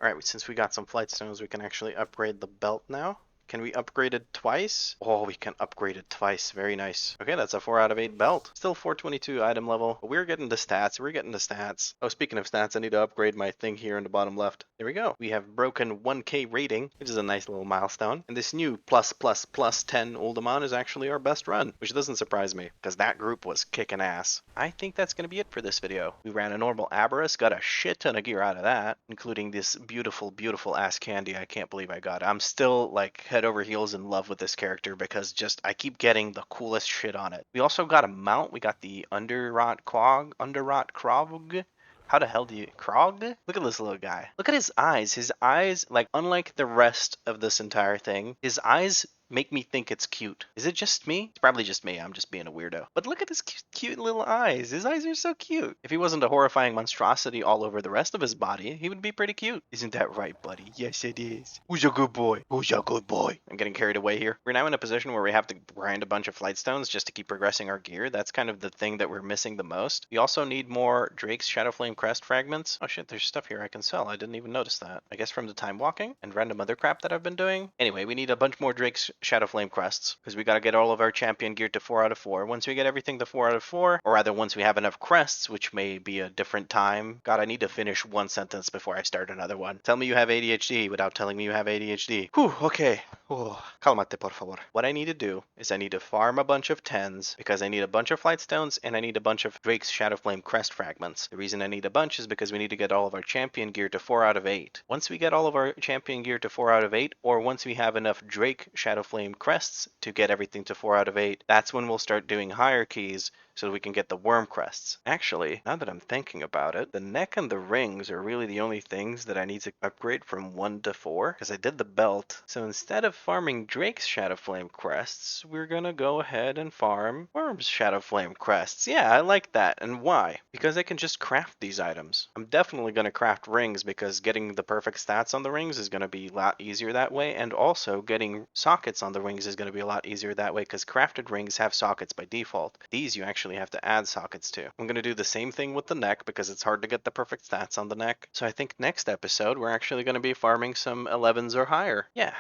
Alright, since we got some flight stones, we can actually upgrade the belt now. Can we upgrade it twice? Oh, we can upgrade it twice. Very nice. Okay, that's a 4 out of 8 belt. Still 422 item level. But we're getting the stats. Oh, speaking of stats, I need to upgrade my thing here in the bottom left. There we go. We have broken 1k rating, which is a nice little milestone. And this new plus 10 Uldaman is actually our best run, which doesn't surprise me, because that group was kicking ass. I think that's going to be it for this video. We ran a normal Aberrus, got a shit ton of gear out of that, including this beautiful ass candy I can't believe I got. I'm still like head over heels in love with this character because just I keep getting the coolest shit on it. We also got a mount. We got the Underrot Krog. How the hell do you... Krog? Look at this little guy. Look at his eyes. His eyes, like, unlike the rest of this entire thing, his eyes make me think it's cute. Is it just me? It's probably just me. I'm just being a weirdo. But look at his cute little eyes. His eyes are so cute. If he wasn't a horrifying monstrosity all over the rest of his body, he would be pretty cute. Isn't that right, buddy? Yes, it is. Who's a good boy? Who's a good boy? I'm getting carried away here. We're now in a position where we have to grind a bunch of flight stones just to keep progressing our gear. That's kind of the thing that we're missing the most. We also need more Drake's Shadowflame Crest fragments. Oh shit, there's stuff here I can sell. I didn't even notice that. I guess from the time walking and random other crap that I've been doing. Anyway, we need a bunch more Drake's Shadowflame Crests because we got to get all of our champion gear to 4 out of 4. Once we get everything to 4 out of 4, or rather once we have enough crests, which may be a different time. God, I need to finish one sentence before I start another one. Tell me you have ADHD without telling me you have ADHD. Whew, okay. Oh, calmate, por favor. What I need to do is I need to farm a bunch of 10s because I need a bunch of flight stones and I need a bunch of Drake's Shadowflame Crest fragments. The reason I need a bunch is because we need to get all of our champion gear to 4 out of 8. Once we get all of our champion gear to 4 out of 8, or once we have enough Drake Shadowflame Crests to get everything to 4 out of 8, that's when we'll start doing higher keys so we can get the worm crests. Actually, now that I'm thinking about it, the neck and the rings are really the only things that I need to upgrade from 1 to 4, because I did the belt. So instead of farming Drake's Shadowflame Crests, we're gonna go ahead and farm Worm's Shadowflame Crests. Yeah, I like that. And why? Because I can just craft these items. I'm definitely gonna craft rings because getting the perfect stats on the rings is gonna be a lot easier that way, and also getting sockets sockets on the rings is going to be a lot easier that way, because crafted rings have sockets by default. These you actually have to add sockets to. I'm going to do the same thing with the neck because it's hard to get the perfect stats on the neck. So I think next episode we're actually going to be farming some 11s or higher. Yeah.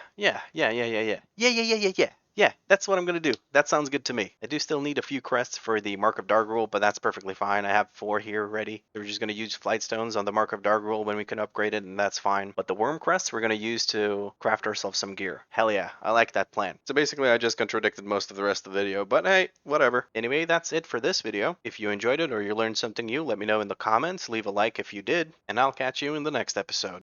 Yeah, that's what I'm going to do. That sounds good to me. I do still need a few crests for the Mark of Dargrul, but that's perfectly fine. I have 4 here ready. We're just going to use Flight Stones on the Mark of Dargrul when we can upgrade it, and that's fine. But the Worm crests we're going to use to craft ourselves some gear. Hell yeah, I like that plan. So basically I just contradicted most of the rest of the video, but hey, whatever. Anyway, that's it for this video. If you enjoyed it or you learned something new, let me know in the comments. Leave a like if you did, and I'll catch you in the next episode.